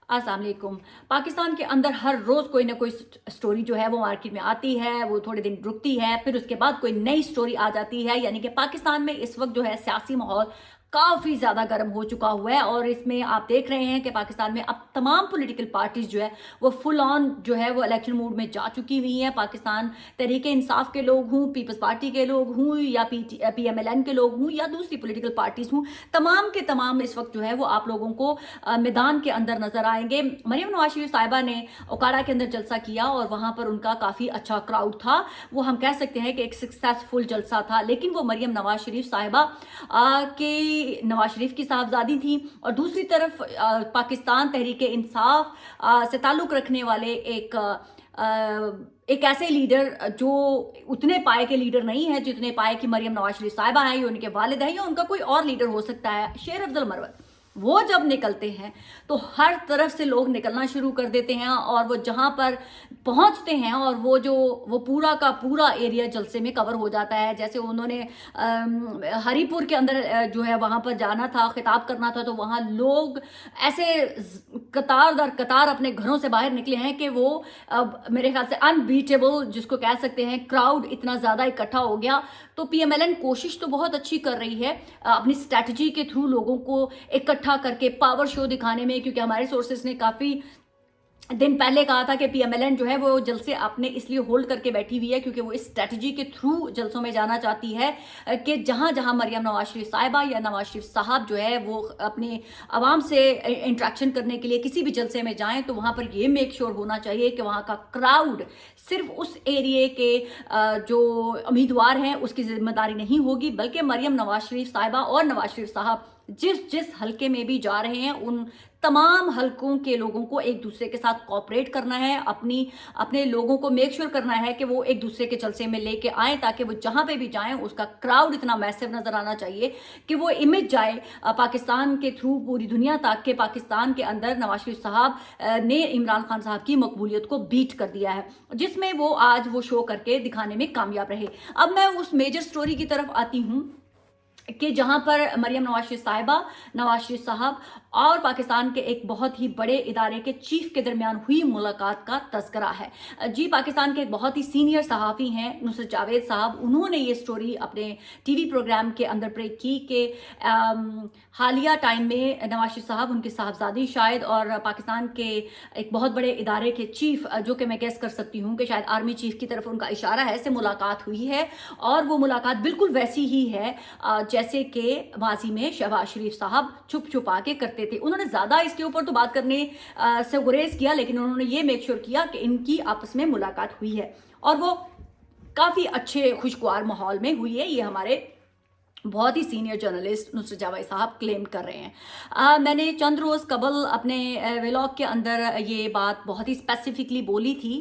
अस्सलाम वालेकुम। पाकिस्तान के अंदर हर रोज़ कोई ना कोई स्टोरी जो है वो मार्केट में आती है, वो थोड़े दिन रुकती है, फिर उसके बाद कोई नई स्टोरी आ जाती है। यानी कि पाकिस्तान में इस वक्त जो है सियासी माहौल काफ़ी ज़्यादा गर्म हो चुका हुआ है और इसमें आप देख रहे हैं कि पाकिस्तान में अब तमाम पॉलिटिकल पार्टीज़ जो है वो फुल ऑन जो है वो इलेक्शन मूड में जा चुकी हुई हैं। पाकिस्तान तहरीक इंसाफ के लोग हों, पीपल्स पार्टी के लोग हों या PMLN के लोग हों या दूसरी पॉलिटिकल पार्टीज़ हों, तमाम के तमाम इस वक्त जो है वो आप लोगों को मैदान के अंदर नजर आएंगे। मरियम नवाज शरीफ साहिबा ने ओकाड़ा के अंदर जलसा किया और वहां पर उनका काफ़ी अच्छा क्राउड था। वो हम कह सकते हैं कि एक सक्सेसफुल जलसा था, लेकिन वो मरियम नवाज शरीफ साहिबा के नवाज शरीफ की साहबजादी थी और दूसरी तरफ पाकिस्तान तहरीक इंसाफ से ताल्लुक़ रखने वाले एक ऐसे लीडर जो उतने पाए के लीडर नहीं है जितने पाए कि मरियम नवाज शरीफ साहिबा है या उनके वालिद है या उनका कोई और लीडर हो सकता है, शेर अफजल मरवत। वो जब निकलते हैं तो हर तरफ से लोग निकलना शुरू कर देते हैं और वो जहाँ पर पहुँचते हैं और वो पूरा का पूरा एरिया जलसे में कवर हो जाता है। जैसे उन्होंने हरीपुर के अंदर जो है वहाँ पर जाना था, खिताब करना था, तो वहाँ लोग ऐसे कतार दर कतार अपने घरों से बाहर निकले हैं कि वो मेरे ख्याल से अनबीटेबल जिसको कह सकते हैं, क्राउड इतना ज़्यादा इकट्ठा हो गया। तो PMLN कोशिश तो बहुत अच्छी कर रही है अपनी स्ट्रैटेजी के थ्रू लोगों को इकट्ठा करके पावर शो दिखाने में, क्योंकि हमारे सोर्सेस ने काफ़ी दिन पहले कहा था कि PMLN जो है वो जलसे आपने इसलिए होल्ड करके बैठी हुई है क्योंकि वो इस स्ट्रैटेजी के थ्रू जलसों में जाना चाहती है कि जहां जहां मरियम नवाज शरीफ साहिबा या नवाज शरीफ साहब जो है वो अपने आवाम से इंट्रैक्शन करने के लिए किसी भी जलसे में जाएं तो वहां पर ये मेक श्योर होना चाहिए कि वहां का क्राउड सिर्फ उस एरिए के जो उम्मीदवार हैं उसकी जिम्मेदारी नहीं होगी, बल्कि मरियम नवाज शरीफ साहिबा और नवाज शरीफ साहब जिस हलके में भी जा रहे हैं उन तमाम हलकों के लोगों को एक दूसरे के साथ कोऑपरेट करना है, अपने लोगों को मेक श्योर करना है कि वो एक दूसरे के जलसे में लेके आए ताकि वो जहां पे भी जाएं उसका क्राउड इतना मैसिव नजर आना चाहिए कि वो इमेज जाए पाकिस्तान के थ्रू पूरी दुनिया तक के पाकिस्तान के अंदर नवाज शरीफ साहब ने इमरान खान साहब की मकबूलियत को बीट कर दिया है, जिसमें वो आज वो शो करके दिखाने में कामयाब रहे। अब मैं उस मेजर स्टोरी की तरफ आती हूँ कि जहां पर मरियम नवाज शरीफ साहिबा, नवाज शरीफ साहब और पाकिस्तान के एक बहुत ही बड़े इदारे के चीफ के दरमियान हुई मुलाकात का तस्करा है। जी, पाकिस्तान के एक बहुत ही सीनियर सहाफ़ी हैं नुसरत जावेद साहब, उन्होंने ये स्टोरी अपने TV प्रोग्राम के अंदर ब्रेक की कि हालिया टाइम में नवाज शरीफ साहब, उनकी साहबजादी शायद और पाकिस्तान के एक बहुत बड़े इदारे के चीफ, जो कि मैं गेस कर सकती हूँ कि शायद आर्मी चीफ की तरफ उनका इशारा है, से मुलाकात हुई है और वो मुलाकात बिल्कुल वैसी ही है जैसे कि माजी में शहबाज शरीफ साहब छुप छुपा के करते थे। उन्होंने ज्यादा इसके ऊपर तो बात करने से गुरेज किया, लेकिन उन्होंने ये मेक श्योर किया कि इनकी आपस में मुलाकात हुई है और वो काफी अच्छे खुशगवार माहौल में हुई है। ये हमारे बहुत ही सीनियर जर्नलिस्ट नुसरत जावेद साहब क्लेम कर रहे हैं। मैंने चंद रोज़ कबल अपने व्लॉग के अंदर ये बात बहुत ही स्पेसिफिकली बोली थी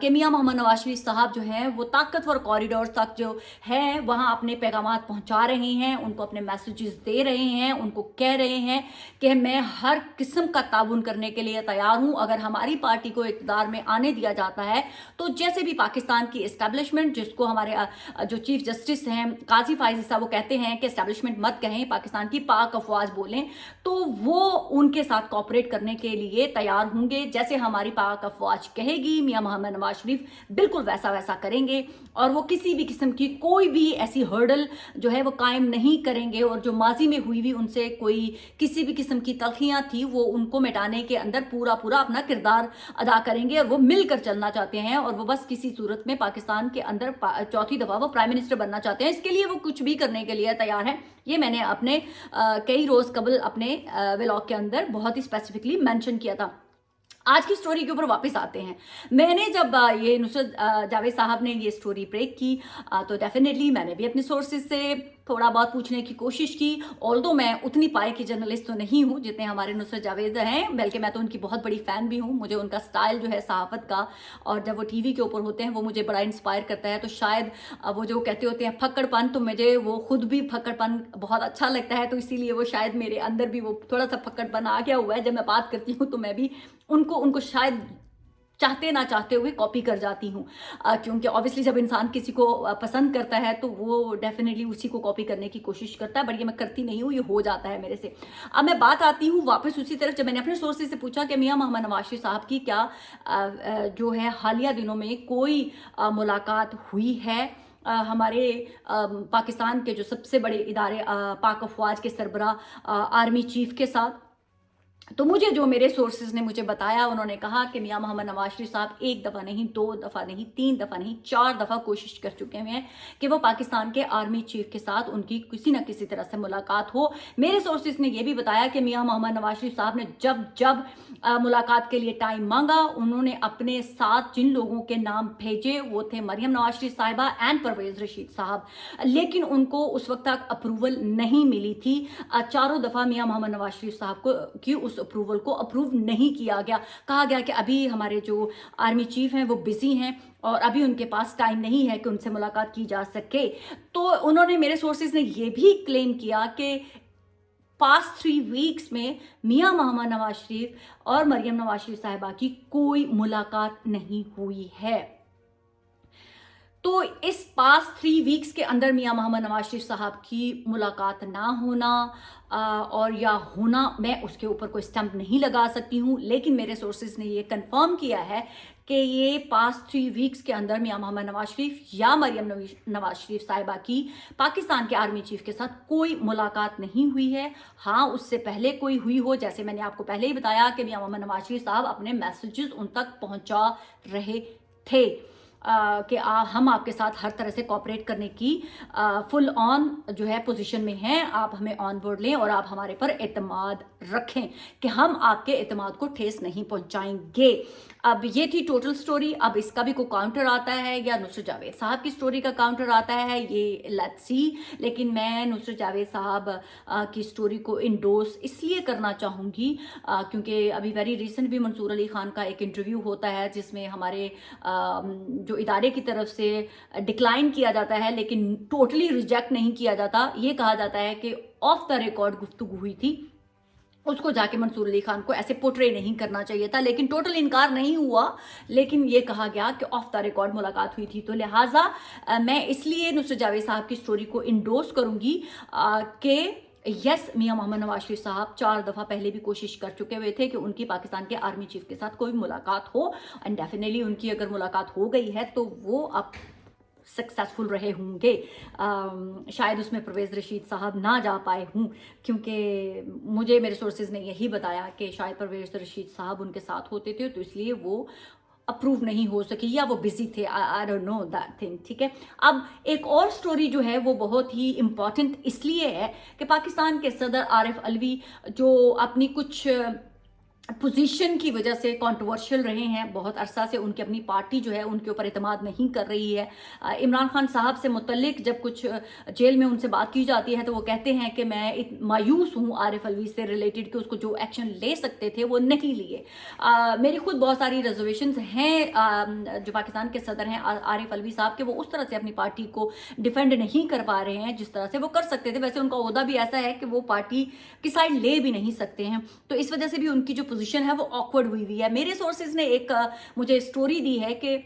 कि मियां मोहम्मद नवाज शरीफ साहब जो हैं वो ताकतवर कॉरिडोर तक जो है वहाँ अपने पैगामात पहुँचा रहे हैं, उनको अपने मैसेजेस दे रहे हैं, उनको कह रहे हैं कि मैं हर किस्म का ताउन करने के लिए तैयार हूँ। अगर हमारी पार्टी को इक़्तिदार में आने दिया जाता है तो जैसे भी पाकिस्तान की इस्टेब्लिशमेंट, जिसको हमारे जो चीफ जस्टिस हैं काजी फायजी साहब वो कहते हैं कि एस्टेब्लिशमेंट मत कहें, पाकिस्तान की पाक अफवाज बोलें, तो वो उनके साथ कोऑपरेट करने के लिए तैयार होंगे। जैसे हमारी पाक अफवाज कहेगी मियां मोहम्मद नवाज शरीफ बिल्कुल वैसा वैसा करेंगे और वो किसी भी किस्म की कोई भी ऐसी हर्डल जो है वो कायम नहीं करेंगे और जो माजी में हुई उनसे कोई किसी भी किस्म की तलखियां थी वो उनको मिटाने के अंदर पूरा पूरा अपना किरदार अदा करेंगे और वो मिलकर चलना चाहते हैं और वो बस किसी सूरत में पाकिस्तान के अंदर चौथी दफा वो प्राइम मिनिस्टर बनना चाहते हैं। इसके लिए वो कुछ भी करने के लिए तैयार है। ये मैंने अपने कई रोज कबल अपने व्लॉग के अंदर बहुत ही स्पेसिफिकली मेंशन किया था। आज की स्टोरी के ऊपर वापस आते हैं। मैंने जब ये नुसरत जावेद साहब ने ये स्टोरी ब्रेक की तो डेफिनेटली मैंने भी अपने सोर्सेज से थोड़ा बहुत पूछने की कोशिश की। ऑल्दो मैं उतनी पाए की जर्नलिस्ट तो नहीं हूँ जितने हमारे नुसरत जावेद हैं, बल्कि मैं तो उनकी बहुत बड़ी फ़ैन भी हूँ। मुझे उनका स्टाइल जो है सहाफ़त का और जब वो TV के ऊपर होते हैं वो मुझे बड़ा इंस्पायर करता है। तो शायद वो जो कहते होते हैं फक्कड़पन, तो मुझे वो खुद भी फक्कड़पन बहुत अच्छा लगता है, तो इसीलिए वो शायद मेरे अंदर भी वो थोड़ा सा फक्कड़पन आ गया हुआ है। जब मैं बात करती हूँ तो मैं भी उनको शायद चाहते ना चाहते हुए कॉपी कर जाती हूँ, क्योंकि ऑब्वियसली जब इंसान किसी को पसंद करता है तो वो डेफिनेटली उसी को कॉपी करने की कोशिश करता है, बट ये मैं करती नहीं हूँ, ये हो जाता है मेरे से। अब मैं बात आती हूँ वापस उसी तरफ। जब मैंने अपने सोर्सेज से पूछा कि मियां मोहम्मद नवाज शरीफ साहब की क्या जो है हालिया दिनों में कोई मुलाकात हुई है हमारे पाकिस्तान के जो सबसे बड़े इदारे पाक अफवाज के सरबराह आर्मी चीफ के साथ, तो मुझे जो मेरे सोर्सेज ने मुझे बताया, उन्होंने कहा कि मियां मोहम्मद नवाज शरीफ साहब एक दफ़ा नहीं, 2 दफ़ा नहीं, 3 दफ़ा नहीं, 4 दफ़ा कोशिश कर चुके हैं कि वो पाकिस्तान के आर्मी चीफ के साथ उनकी किसी न किसी तरह से मुलाकात हो। मेरे सोर्सेज ने ये भी बताया कि मियां मोहम्मद नवाज शरीफ साहब ने जब जब मुलाकात के लिए टाइम मांगा, उन्होंने अपने साथ जिन लोगों के नाम भेजे वो थे मरियम नवाज शरीफ साहिबा एंड परवेज़ रशीद साहब, लेकिन उनको उस वक्त तक अप्रूवल नहीं मिली थी। चारों दफ़ा मियां मोहम्मद नवाज शरीफ साहब को की उस अप्रूवल को अप्रूव नहीं किया गया। कहा गया कि अभी हमारे जो आर्मी चीफ हैं वो बिजी हैं और अभी उनके पास टाइम नहीं है कि उनसे मुलाकात की जा सके। तो उन्होंने, मेरे सोर्सेज ने ये भी क्लेम किया कि पास्ट 3 वीक्स में मियां मोहम्मद नवाज शरीफ और मरियम नवाज शरीफ साहिबा की कोई मुलाकात नहीं हुई है। तो इस पास 3 वीक्स के अंदर मियां मोहम्मद नवाज शरीफ साहब की मुलाकात ना होना और या होना, मैं उसके ऊपर कोई स्टंप नहीं लगा सकती हूँ, लेकिन मेरे सोर्सेज ने ये कंफर्म किया है कि ये पास 3 वीक्स के अंदर मियां मोहम्मद नवाज शरीफ या मरियम नवाज शरीफ साहिबा की पाकिस्तान के आर्मी चीफ के साथ कोई मुलाकात नहीं हुई है। हाँ, उससे पहले कोई हुई हो, जैसे मैंने आपको पहले ही बताया कि मियां मोहम्मद नवाज शरीफ साहब अपने मैसेजेस उन तक पहुँचा रहे थे कि हम आपके साथ हर तरह से कोऑपरेट करने की फुल ऑन जो है पोजीशन में हैं, आप हमें ऑन बोर्ड लें और आप हमारे पर एतमाद रखें कि हम आपके एतमाद को ठेस नहीं पहुंचाएंगे। अब ये थी टोटल स्टोरी। अब इसका भी कोई काउंटर आता है या नुसरत जावेद साहब की स्टोरी का काउंटर आता है, ये लेट्स सी। लेकिन मैं नुसरत जावेद साहब की स्टोरी को इंडोर्स इसलिए करना चाहूँगी क्योंकि अभी वेरी रिसेंट भी मंसूर अली खान का एक इंटरव्यू होता है जिसमें हमारे जो इदारे की तरफ से डिक्लाइन किया जाता है लेकिन टोटली रिजेक्ट नहीं किया जाता। ये कहा जाता है कि ऑफ द रिकॉर्ड गुफ्तगू हुई थी, उसको जाके मंसूर अली खान को ऐसे पोर्ट्रे नहीं करना चाहिए था, लेकिन टोटल इनकार नहीं हुआ, लेकिन ये कहा गया कि ऑफ द रिकॉर्ड मुलाकात हुई थी। तो लिहाजा मैं इसलिए नुसरत जावेद साहब की स्टोरी को इंडोर्स करूंगी कि यस, मियां मोहम्मद नवाज शरीफ साहब 4 दफ़ा पहले भी कोशिश कर चुके हुए थे कि उनकी पाकिस्तान के आर्मी चीफ के साथ कोई मुलाकात हो, एंड डेफिनेटली उनकी अगर मुलाकात हो गई है तो वो अब सक्सेसफुल रहे होंगे। शायद उसमें परवेज़ रशीद साहब ना जा पाए हों, क्योंकि मुझे मेरे सोर्सेज ने यही बताया कि शायद परवेज़ रशीद साहब उनके साथ होते थे तो इसलिए वो अप्रूव नहीं हो सकी या वो बिजी थे। I don't know that thing, ठीक है। अब एक और स्टोरी जो है वो बहुत ही इम्पॉर्टेंट इसलिए है कि पाकिस्तान के सदर आरिफ अलवी जो अपनी कुछ पोजीशन की वजह से कंट्रोवर्शियल रहे हैं, बहुत अरसा से उनकी अपनी पार्टी जो है उनके ऊपर एतमाद नहीं कर रही है। इमरान खान साहब से मुतल्लिक जब कुछ जेल में उनसे बात की जाती है तो वो कहते हैं कि मैं मायूस हूँ आरिफ अलवी से रिलेटेड कि उसको जो एक्शन ले सकते थे वो नहीं लिए। मेरी खुद बहुत सारी रिजर्वेशंस हैं जो पाकिस्तान के सदर हैं आरिफ अलवी साहब के, वो उस तरह से अपनी पार्टी को डिफेंड नहीं कर पा रहे हैं जिस तरह से वो कर सकते थे। वैसे उनका ओहदा भी ऐसा है कि वो पार्टी की साइड ले भी नहीं सकते हैं, तो इस वजह से भी उनकी जो पोजीशन है वो ऑकवर्ड हुई है। मेरे सोर्सेज ने एक मुझे स्टोरी दी है कि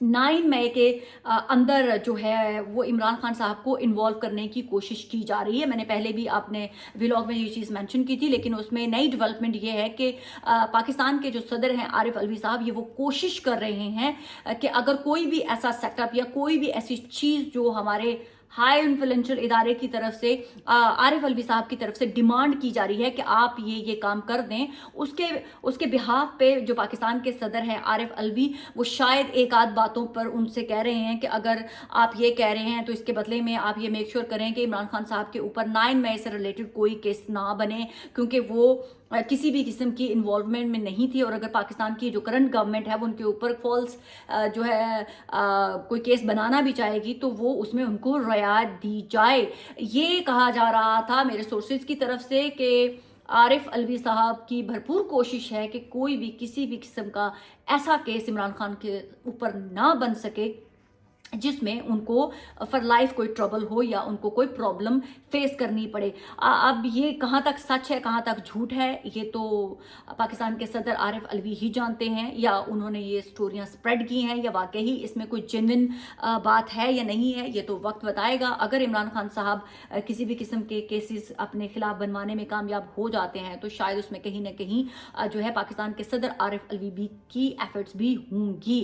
9 मई के अंदर जो है वो इमरान खान साहब को इन्वॉल्व करने की कोशिश की जा रही है। मैंने पहले भी आपने व्लॉग में ये चीज़ मेंशन की थी, लेकिन उसमें नई डेवलपमेंट ये है कि पाकिस्तान के जो सदर हैं आरिफ अलवी साहब, ये वो कोशिश कर रहे हैं कि अगर कोई भी ऐसा सेटअप या कोई भी ऐसी चीज़ जो हमारे हाई इन्फ्लुएंशियल इदारे की तरफ से आरिफ अलवी साहब की तरफ से डिमांड की जा रही है कि आप ये काम कर दें, उसके बिहाफ पे जो पाकिस्तान के सदर हैं आरिफ अलवी, वो शायद एक आध बातों पर उनसे कह रहे हैं कि अगर आप ये कह रहे हैं तो इसके बदले में आप ये मेक श्योर करें कि इमरान खान साहब के ऊपर 9 मई से रिलेटेड कोई केस ना बने, क्योंकि वो किसी भी किस्म की इन्वॉल्वमेंट में नहीं थी। और अगर पाकिस्तान की जो करंट गवर्नमेंट है वो उनके ऊपर फॉल्स जो है कोई केस बनाना भी चाहेगी तो वो उसमें उनको रियायत दी जाए। ये कहा जा रहा था मेरे सोर्सेज की तरफ से कि आरिफ अलवी साहब की भरपूर कोशिश है कि कोई भी किसी भी किस्म का ऐसा केस इमरान खान के ऊपर ना बन सके जिसमें उनको फॉर लाइफ कोई ट्रबल हो या उनको कोई प्रॉब्लम फेस करनी पड़े। अब ये कहाँ तक सच है, कहाँ तक झूठ है, ये तो पाकिस्तान के सदर आरिफ अलवी ही जानते हैं, या उन्होंने ये स्टोरियाँ स्प्रेड की हैं, या वाकई इसमें कोई जेन्युइन बात है या नहीं है, ये तो वक्त बताएगा। अगर इमरान खान साहब किसी भी किस्म के केसेस अपने खिलाफ बनवाने में कामयाब हो जाते हैं तो शायद उसमें कहीं ना कहीं जो है पाकिस्तान के सदर आरिफ अलवी भी की एफर्ट्स भी होंगी।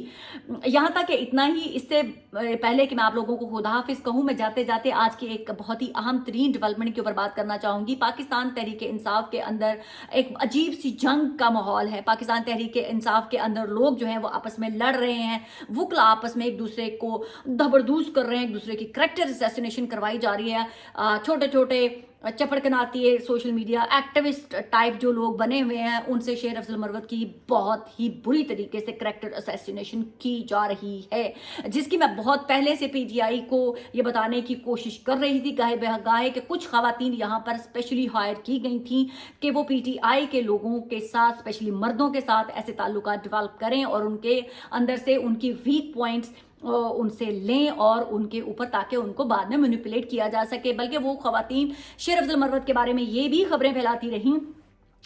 यहाँ तक कि इतना ही, इससे पहले कि मैं आप लोगों को खुदा हाफिज कहूँ, मैं जाते जाते आज की एक बहुत ही अहम तरीन डेवलपमेंट के ऊपर बात करना चाहूँगी। पाकिस्तान तहरीक इंसाफ के अंदर एक अजीब सी जंग का माहौल है। पाकिस्तान तहरीक इंसाफ के अंदर लोग जो हैं वो आपस में लड़ रहे हैं, वुकला आपस में एक दूसरे को दबरदूस कर रहे हैं, एक दूसरे की करैक्टर असैसिनेशन करवाई जा रही है। छोटे छोटे चपड़कनाती है सोशल मीडिया एक्टिविस्ट टाइप जो लोग बने हुए हैं, उनसे शेर अफजल मरवत की बहुत ही बुरी तरीके से करैक्टर असैसिनेशन की जा रही है, जिसकी मैं बहुत पहले से पीटीआई को ये बताने की कोशिश कर रही थी। गाहे बेगाहे के कुछ खवातीन यहाँ पर स्पेशली हायर की गई थी कि वो पीटीआई के लोगों के साथ, स्पेशली मर्दों के साथ ऐसे ताल्लुकात डेवलप करें और उनके अंदर से उनकी वीक पॉइंट्स उनसे लें और उनके ऊपर, ताकि उनको बाद में मैनिपुलेट किया जा सके। बल्कि वो खवातीन शेर अफजल मरवत के बारे में ये भी खबरें फैलाती रहीं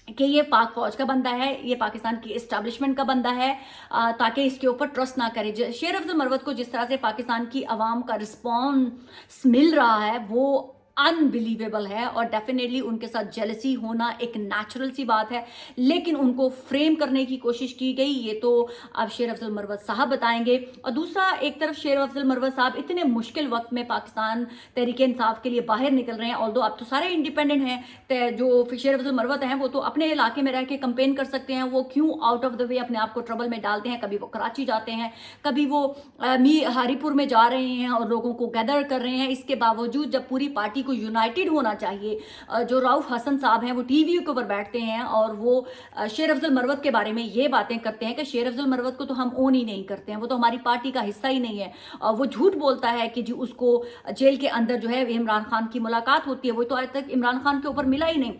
कि ये पाक फौज का बंदा है, ये पाकिस्तान की इस्टेब्लिशमेंट का बंदा है, ताकि इसके ऊपर ट्रस्ट ना करे। शेर अफजल मरवत को जिस तरह से पाकिस्तान की आवाम का रिस्पॉन्स मिल रहा है वो अनबिलीवेबल है, और डेफिनेटली उनके साथ जेलसी होना एक नेचुरल सी बात है, लेकिन उनको फ्रेम करने की कोशिश की गई, ये तो अब शेर अफजल मरवत साहब बताएंगे। और दूसरा, एक तरफ शेर अफजल मरवत साहब इतने मुश्किल वक्त में पाकिस्तान तहरीक इंसाफ के लिए बाहर निकल रहे हैं, ऑल्दो अब तो सारे इंडिपेंडेंट हैं, जो शेर अफजल मरवत हैं वो तो अपने इलाके में रह के कंपेन कर सकते हैं, वो क्यों आउट ऑफ द वे अपने आप को ट्रबल में डालते हैं। कभी वो कराची जाते हैं, कभी वो हारीपुर में जा रहे हैं और लोगों को गैदर कर रहे हैं। इसके बावजूद जब पूरी पार्टी को यूनाइटेड होना चाहिए, जो राउफ हसन साहब हैं वो टीवी के ऊपर बैठते हैं और वो शेर अफजल मरवत के बारे में ये बातें करते हैं कि शेर अफजल मरवत को तो हम ओन ही नहीं करते हैं, वो तो हमारी पार्टी का हिस्सा ही नहीं है। वो झूठ बोलता है कि जी उसको जेल के अंदर जो है इमरान खान की मुलाकात होती है, वो तो आज तक इमरान खान के ऊपर मिला ही नहीं।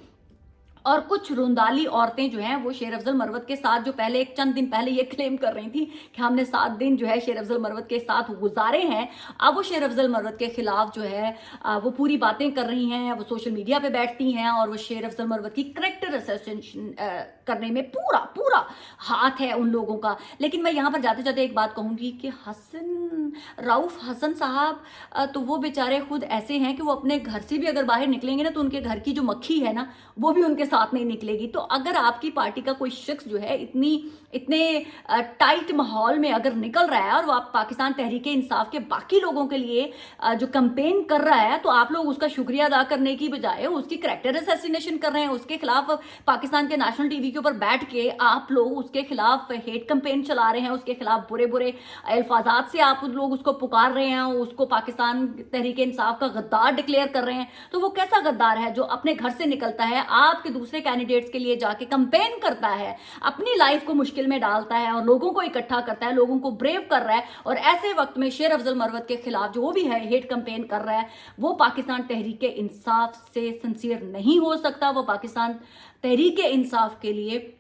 और कुछ रुंदाली औरतें जो हैं वो शेर अफजल मरवत के साथ, जो पहले एक चंद दिन पहले ये क्लेम कर रही थी कि हमने 7 दिन जो है शेर अफजल मरवत के साथ गुजारे हैं, अब वो शेर अफजल मरवत के खिलाफ जो है वो पूरी बातें कर रही हैं, वो सोशल मीडिया पे बैठती हैं और वो शेर अफजल मरवत की करैक्टर असैसिनेशन करने में पूरा पूरा हाथ है उन लोगों का। लेकिन मैं यहाँ पर जाते जाते एक बात कहूँगी कि राउफ हसन साहब तो वो बेचारे खुद ऐसे हैं कि वो अपने घर से भी अगर बाहर निकलेंगे ना तो उनके घर की जो मक्खी है ना वो भी उनके साथ नहीं निकलेगी। तो अगर आपकी पार्टी का कोई शख्स जो है इतने टाइट माहौल में अगर निकल रहा है और वो आप पाकिस्तान तहरीक इंसाफ के बाकी लोगों के लिए जो कंपेन कर रहा है, तो आप लोग उसका शुक्रिया अदा करने की बजाय उसकी करैक्टर असैसिनेशन कर रहे हैं, उसके खिलाफ पाकिस्तान के नेशनल टीवी के ऊपर बैठ के आप लोग उसके खिलाफ हेट कंपेन चला रहे हैं, उसके खिलाफ बुरे बुरे अल्फाजात से आप लोग उसको पुकार रहे हैं, उसको पाकिस्तान तहरीक इंसाफ का गद्दार डिक्लेयर कर रहे हैं। तो वो कैसा गद्दार है जो अपने घर से निकलता है, आपके दूसरे कैंडिडेट्स के लिए जाके कंपेन करता है, अपनी लाइफ को मुश्किल में डालता है और लोगों को इकट्ठा करता है, लोगों को ब्रेव कर रहा है, और ऐसे वक्त में शेर अफजल मरवत के खिलाफ जो भी है हेट कंपेन कर रहा है, वो पाकिस्तान तहरीक इंसाफ से सिंसियर नहीं हो सकता। वो पाकिस्तान तहरीक इंसाफ के लिए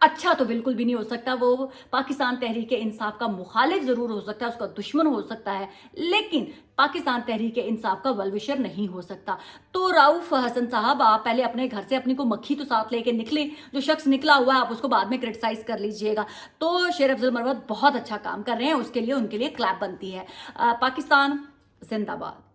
अच्छा तो बिल्कुल भी नहीं हो सकता। वो पाकिस्तान तहरीक इंसाफ का मुखालिफ ज़रूर हो सकता है, उसका दुश्मन हो सकता है, लेकिन पाकिस्तान तहरीक इंसाफ का वेलविशर नहीं हो सकता। तो राउफ हसन साहब, आप पहले अपने घर से अपनी को मक्खी तो साथ लेके निकले, जो शख्स निकला हुआ है आप उसको बाद में क्रिटिसाइज कर लीजिएगा। तो शेर अफजल मरवत बहुत अच्छा काम कर रहे हैं, उसके लिए उनके लिए क्लैप बनती है। पाकिस्तान जिंदाबाद।